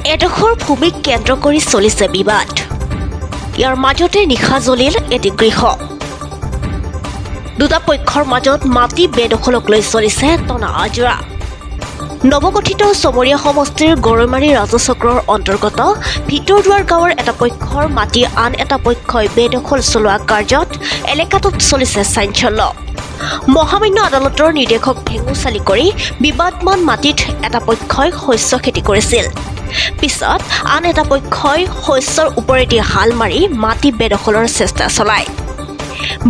এডোখৰ ভূমিক কেন্দ্ৰ কৰি চলিছে বিবাদ। ইয়াৰ মাজতে নিশা জ্বলিল এটি গৃহ। দুটা পক্ষৰ মাজত মাটি বেদখলক লৈ চলিছে টনা আজোৰা। নৱগঠিত চমৰীয়া সমষ্টিৰ গৰৈমাৰী ৰাজচক্ৰৰ অন্তৰ্গত ভিতৰদুৱাৰ গাঁৱৰ এটা পক্ষৰ মাটি আন এটা পক্ষই বেদখল চলোৱা কাৰ্যত এলেকাটোত চলিছে চাঞ্চল্য। মহামান্য আদালতৰ নিৰ্দেশক ভেঙুচালি কৰি বিবাদমান মাটিত এটা পক্ষই শস্য খেতি কৰিছিল। পিছত আন এটা পক্ষই শস্যৰ ওপৰেদি হাল মাৰি মাটি বেদখলৰ চেষ্টা চলায়।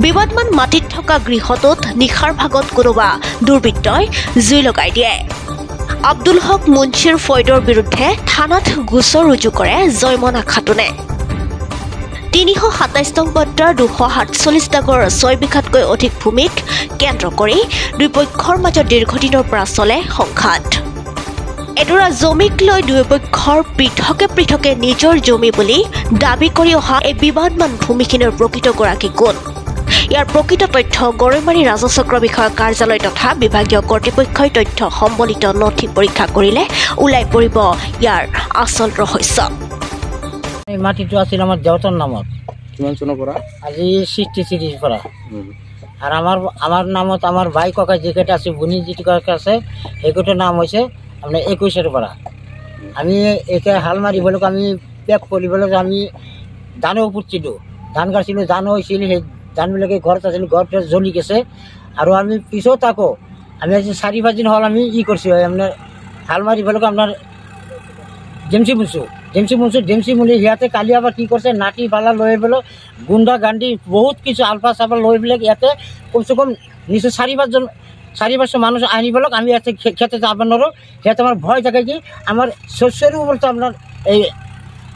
বিবাদমান মাটিত থকা গৃহটোত নিশাৰ ভাগত কোনোবা দুৰ্বৃত্তই জুই লগাই দিয়ে। আব্দুল হক মুন্সিৰ ফৈদৰ বিৰুদ্ধে থানাত গোচৰ ৰুজু কৰে জয়মনা খাতুনে। ৩২৭ নং পত্ৰৰ ২৪৭ ডাগৰ ৬ বিঘাতকৈ অধিক ভূমিক কেন্দ্ৰ কৰি দুই পক্ষৰ মাজত দীৰ্ঘদিনৰ পৰা চলে সংঘাত। এডৰা জমিক লৈ দুয়ো পক্ষৰ পৃথকে পৃথকে নিজৰ জমি বুলি দাবী কৰি অহা এই বিবাদমান ভূমিখিনিৰ প্ৰকৃত গৰাকী কোন? ইয়াৰ প্ৰকৃত তথ্য গৰৈমাৰী ৰাজচক্ৰ বিষয়া কাৰ্যালয় তথা বিভাগীয় কৰ্তৃপক্ষই তথ্য সম্বলিত নথি পৰীক্ষা কৰিলে ওলাই পৰিব ইয়াৰ আচল ৰহস্য। এই মাটিটো আছিল আমাৰ দেউতাৰ নামত। কিমান চনৰ পৰা? আজি 63 পৰা। আর আমার নামত আমার ভাই ককা যেটা আছে বুনি যেটা আছে সেইটার নাম হয়েছে আপনার 21 পৰা। আমি এটা হাল মাৰিবলে আমি পেক কৰবলে আমি ধানও পুতছিলো, ধান কাটছিলো, ধান হয়েছিল, সেই ধানবিলাকে ঘৰত আছিল, ঘৰতে জ্বলি গেছে। আৰু আমি পিছত আকৌ আমি আজি 4-5 দিন হল আমি করছি আপনার হাল মারিবলে আপনার জেমসি মুলি ইয়াতে কালি আবার কি করছে নাটি পালা লৈ পেলো গুন্ডা গান্ডি বহুত কিছু আলফা চাফা লৈ পেলে ইয়াতে কমসে কম নিশ্চয় 4-500 মানুষ আনি পেলক আমি ইয়াতে খেতে যাব নোৱাৰো। ইয়াতে আমার ভয় থাকে কি আমার শস্যের উপর তো আপনার এই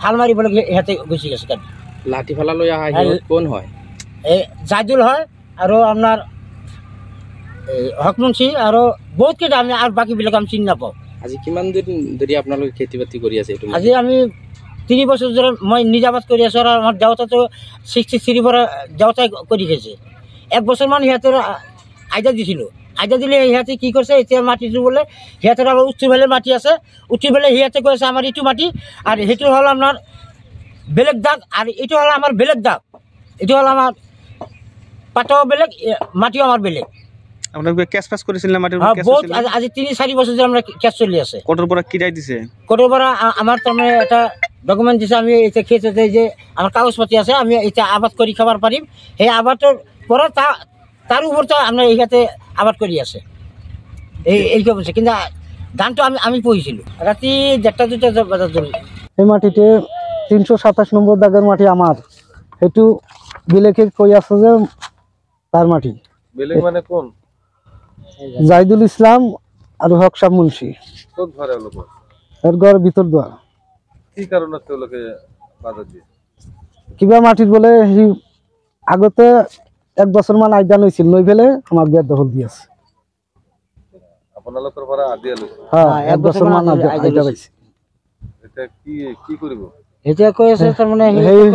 হাল মারিবলে ইয়াতে গুছি গেছে। কালি লাঠি ফালা লৈ আহা কোন হয়? এই জাইদুল হয় আৰু আপনাৰ হকমুন্সি আৰু বহুত কেইটা আমি আৰ বাকিবিলাক আমি চিনি নাপাওঁ। আজি কিমান দিন ধৰি আপোনালোকে খেতি বাতি কৰি আছে? আজি আমি 3 বছৰ ধৰে মই নিজাবাদ কৰি আছো। আৰ আমাৰ দেউতাটো 63 পৰা দেউতাই কৰি গেছে। 1 বছৰ মান সিহঁতৰ আইডা দিছিল। আইডা দিলে সিহঁতে কি কৰছে এতিয়া মাটিটো বলে সিহঁতৰ আবার উঠি ফেলে মাটি আছে, উঠি ফেলে সিহঁতে কৈছে আমার ইটো মাটি আর সেইটো হল আপনার বেলেগ দাগ আর এইটো হল আমার বেলেগ দাগ। এইটো হল আমার পাটাও বেলেগ মাটিও আমার বেলেগ। আপোনালোকে কেছ পাছ কৰিছিল না মাটিৰ কেছ? বহুত আজি 3-4 বছৰ ধৰে আমৰা কেছ চলি আছে। কোৰ্টৰ পৰা কি ৰায় দিছে? কোৰ্টেৰ পৰা আমাৰ তাৰমানে এটা ডকুমেন্ট দিছে, আমি এটা খেতে যে আমার কাগজ পাতি আছে, আমি এটা আবাদ করে খাবার পারিম। সেই আবাদৰ পৰা তার উপর তো আমরা এইখাতে আবাদ করে আছে এই বলছে। কিন্তু ধানটো আমি পহিছিল রাতি 1টা-2টা বাজার ধরে। এই মাটিতে 327 নম্বর দাগের মাটি আমার, সেইটো বিলেকে কৈ আছে যে তার মাটি। বেলেগ মানে কোন? জাইদুল ইসলাম আৰু হক শাহ মুন্সি। ক'ত ঘৰ এওঁলোকৰ? এৰ ঘৰ ভিতৰ দুয়াৰ। কি কাৰণত তেওঁলোকে বাধা দিয়ে? কিবা মাটিত বলে সি আগতে 1 বছর মান আইডা লৈছিল, লৈ ফেলে আমার বেদ দখল দি আছে। আপোনালোকৰ পৰা আদি লৈছে? হ্যাঁ 1 বছৰ মান আইডা পাইছে। এটা কি কৰিব? এটা কৈ আছে তাৰমানে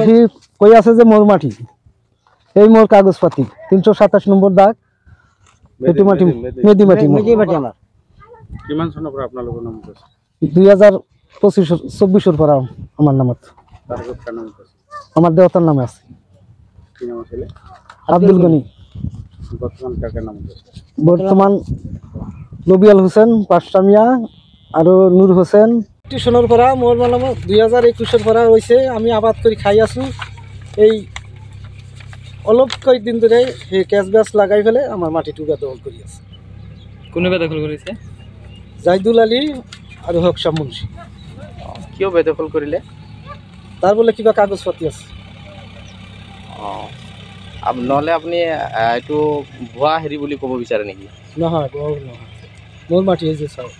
সি কৈ আছে যে মোৰ মাটি, এই মোৰ কাগজ পাতি 327 নম্বৰ দাগ, এইটো মাটি মেদি মাটি আমাৰ। কিমান চনৰ পৰা আপোনালোকৰ নাম আছে? 2024 পৰা আমার নামত। আমার দেউতার নামে আছে। কি নাম আছিল? আব্দুল গনি। বর্তমান কাকে নাম আছে? বর্তমান নবিয়াল হোসেন পাঁচটামিয়া আৰু নূৰ হোসেন। টিউশনেৰ পৰা মোৰ নামত 2021 পৰা হয়েছে। আমি আবাদ করে খাই আছো। এই অলপ কয়েকদিন ধরে ক্যাশ ব্যাস লাগাই ফেলে আমার মাটিটু বেদখল করে আছে। কোনে বেদখল কৰিছে? জাইদুল আলী আৰু হক শাহ মুন্সি। কিয় বেদখল কৰিলে? তাৰ বলে কিবা কাগজ পাতি আছে। নহ'লে আপুনি এইটো ভুৱা হেৰি বুলি ক'ব বিচাৰে নেকি? নহয়, নহয়, মোৰ মাটি হৈছে চাওক।